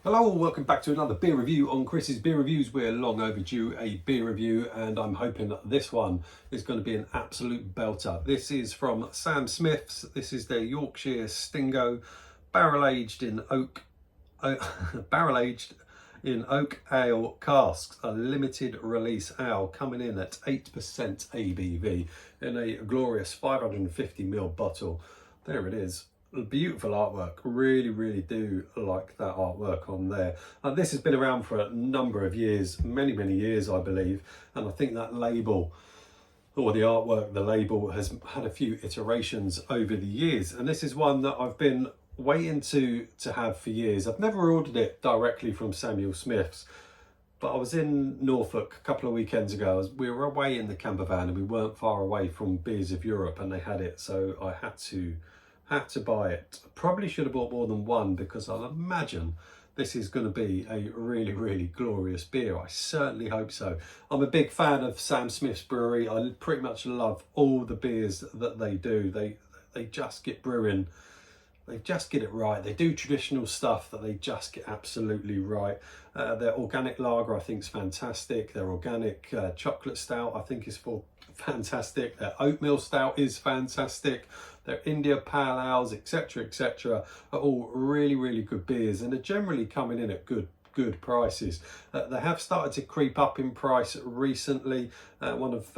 Hello, welcome back to another beer review on Chris's Beer Reviews. We're long overdue a beer review and I'm hoping that this one is going to be an absolute belter. This is from Sam Smith's. This is their Yorkshire Stingo barrel aged in oak barrel aged in oak ale casks, a limited release ale coming in at 8% ABV in a glorious 550ml bottle. There it is. Beautiful artwork. Really do like that artwork on there. This has been around for a number of years, many years I believe, and I think that label or the artwork, the label has had a few iterations over the years, and this is one that I've been waiting to have for years. I've never ordered it directly from Samuel Smith's, but I was in Norfolk a couple of weekends ago. We were away in the camper van and we weren't far away from Beers of Europe and they had it, so I had to buy it. Probably should have bought more than one because I'll imagine this is going to be a really glorious beer. I certainly hope so. I'm a big fan of Sam Smith's brewery. I pretty much love all the beers that they do. They just get brewing. They just get it right. They do traditional stuff that they just get absolutely right. Their organic lager I think is fantastic. Their organic chocolate stout I think is fantastic. Their oatmeal stout is fantastic. Their India Pale Ales, etc., are all really good beers and are generally coming in at good prices. They have started to creep up in price recently. One of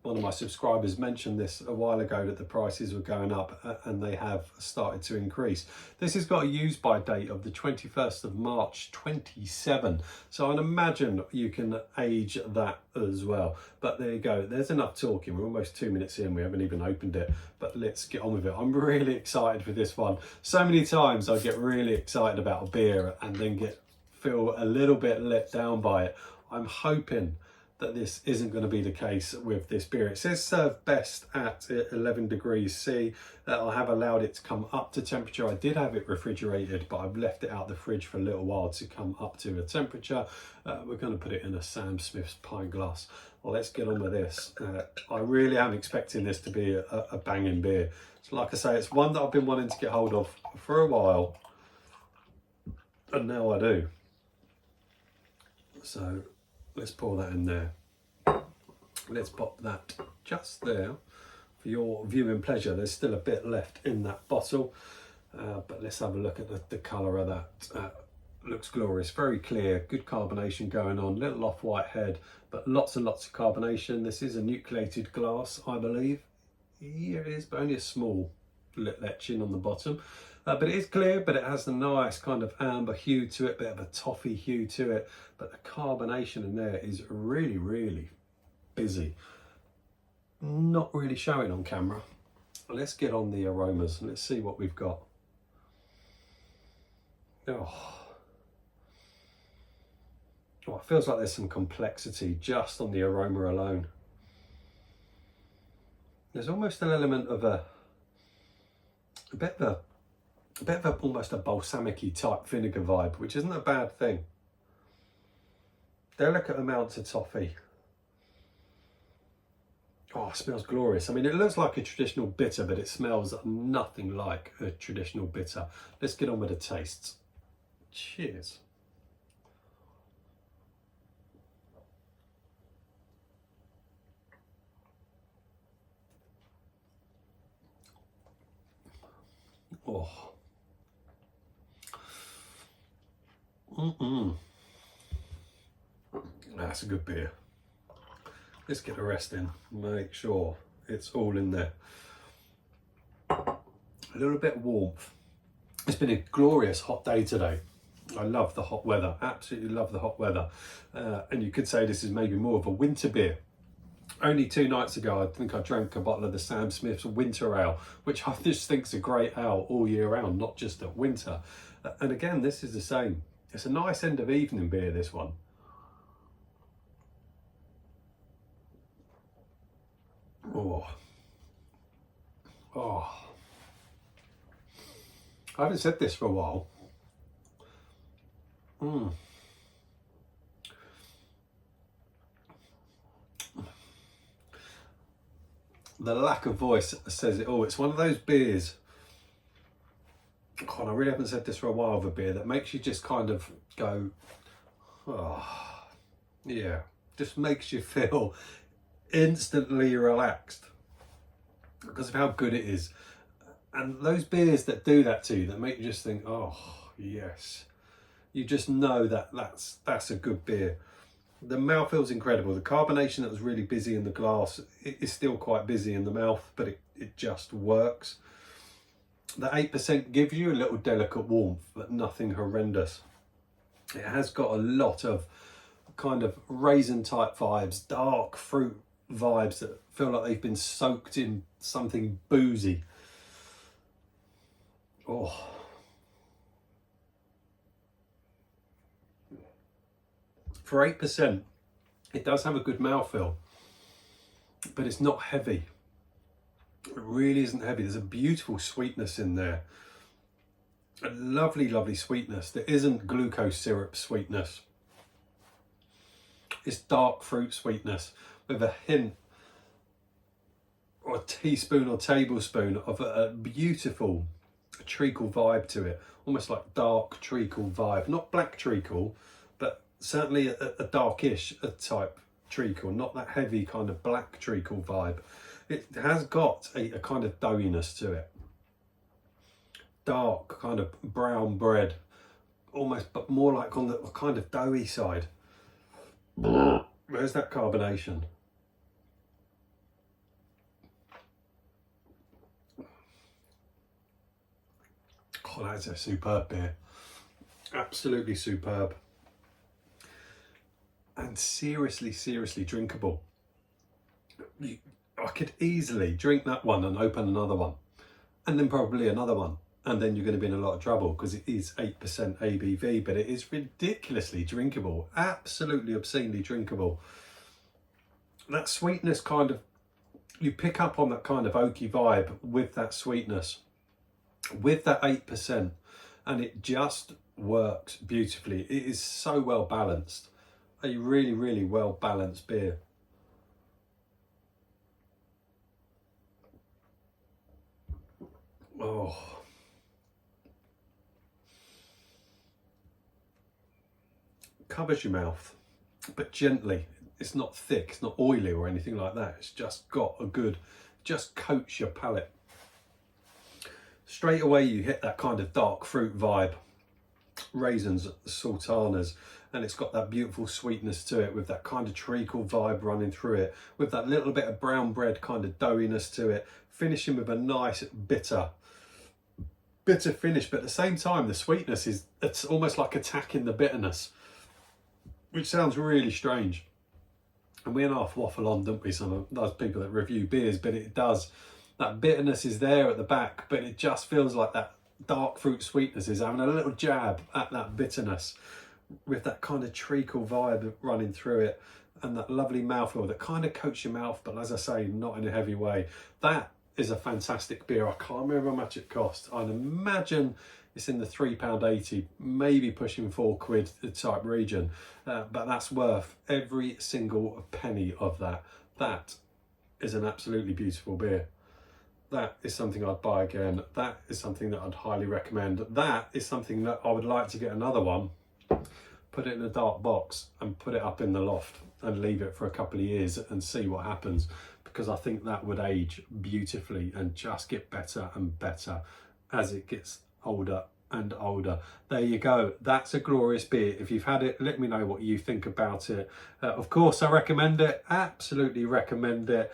my subscribers mentioned this a while ago that the prices were going up, and they have started to increase. This has got a use by date of the 21st of March 27, so I'd imagine you can age that as well. But there you go, there's enough talking. We're almost 2 minutes in, we haven't even opened it, but let's get on with it. I'm really excited for this one. So many times I get really excited about a beer and then feel a little bit let down by it. I'm hoping that this isn't going to be the case with this beer. It says serve best at 11 degrees C. I have allowed it to come up to temperature. I did have it refrigerated, but I've left it out the fridge for a little while to come up to a temperature. We're going to put it in a Sam Smith's pint glass. Well, let's get on with this. I really am expecting this to be a banging beer. So like I say, it's one that I've been wanting to get hold of for a while, and now I do. So let's pour that in there. Let's pop that just there for your viewing pleasure. There's still a bit left in that bottle, but let's have a look at the colour of that. Looks glorious, very clear, good carbonation going on, little off-white head, but lots and lots of carbonation. This is a nucleated glass, I believe. Here it is, but only a small etching on the bottom. But it is clear, but it has a nice kind of amber hue to it, bit of a toffee hue to it. But the carbonation in there is really busy. Not really showing on camera. Let's get on the aromas and let's see what we've got. Oh, it feels like there's some complexity just on the aroma alone. There's almost an element of a bit of almost a balsamic-y type vinegar vibe, which isn't a bad thing. Delicate amounts of toffee. Oh, it smells glorious. I mean, it looks like a traditional bitter, but it smells nothing like a traditional bitter. Let's get on with the tastes. Cheers. Oh. That's a good beer. Let's get the rest in. Make sure it's all in there. A little bit of warmth. It's been a glorious hot day today. I love the hot weather. Absolutely love the hot weather. And you could say this is maybe more of a winter beer. Only 2 nights ago, I think I drank a bottle of the Sam Smith's Winter Ale, which I just think is a great ale all year round, not just at winter. And again, this is the same. It's a nice end of evening beer, this one. Oh. I haven't said this for a while. The lack of voice says it all. It's one of those beers God, I really haven't said this for a while, of a beer that makes you just kind of go, oh, yeah, just makes you feel instantly relaxed because of how good it is. And those beers that do that to you, that make you just think, oh, yes, you just know that that's a good beer. The mouthfeel's incredible. The carbonation that was really busy in the glass, it is still quite busy in the mouth, but it just works. The 8% gives you a little delicate warmth, but nothing horrendous. It has got a lot of kind of raisin type vibes, dark fruit vibes that feel like they've been soaked in something boozy. Oh. For 8%, it does have a good mouthfeel, but it's not heavy. It really isn't heavy. There's a beautiful sweetness in there. A lovely, lovely sweetness. There isn't glucose syrup sweetness. It's dark fruit sweetness with a hint or a teaspoon or tablespoon of a beautiful treacle vibe to it. Almost like dark treacle vibe. Not black treacle, but certainly a darkish type treacle. Not that heavy kind of black treacle vibe. It has got a kind of doughiness to it. Dark kind of brown bread. Almost, but more like on the kind of doughy side. Where's that carbonation? Oh, that's a superb beer. Absolutely superb. And seriously, seriously drinkable. I could easily drink that one and open another one. And then probably another one. And then you're going to be in a lot of trouble because it is 8% ABV, but it is ridiculously drinkable. Absolutely obscenely drinkable. That sweetness kind of, you pick up on that kind of oaky vibe with that sweetness, with that 8%, and it just works beautifully. It is so well balanced. A really, really well balanced beer. Oh. Covers your mouth, but gently. It's not thick, it's not oily or anything like that. It's just got a good, just coats your palate. Straight away you hit that kind of dark fruit vibe. Raisins, sultanas, and it's got that beautiful sweetness to it with that kind of treacle vibe running through it, with that little bit of brown bread kind of doughiness to it, finishing with a nice bitter finish, but at the same time the sweetness is, it's almost like attacking the bitterness, which sounds really strange. And we half waffle on, don't we, some of those people that review beers, but it does. That bitterness is there at the back, but it just feels like that dark fruit sweetness is having a little jab at that bitterness with that kind of treacle vibe running through it, and that lovely mouthfeel that kind of coats your mouth, but as I say, not in a heavy way. That is a fantastic beer. I can't remember how much it cost. I'd imagine it's in the £3.80, maybe pushing £4 type region, but that's worth every single penny of that. That is an absolutely beautiful beer. That is something I'd buy again. That is something that I'd highly recommend. That is something that I would like to get another one, put it in a dark box and put it up in the loft and leave it for a couple of years and see what happens, because I think that would age beautifully and just get better and better as it gets older and older. There you go. That's a glorious beer. If you've had it, let me know what you think about it. Of course, I recommend it. Absolutely recommend it.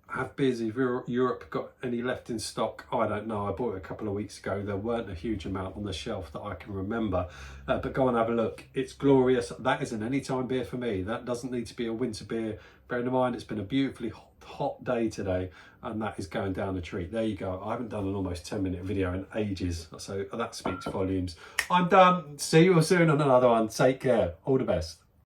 Have beers if Europe got any left in stock? I don't know. I bought it a couple of weeks ago. There weren't a huge amount on the shelf that I can remember, but go and have a look. It's glorious. That is an anytime beer for me. That doesn't need to be a winter beer. Bearing in mind it's been a beautifully hot day today, and that is going down a treat. There you go. I haven't done an almost 10-minute video in ages, so that speaks volumes. I'm done. See you all soon on another one. Take care. All the best.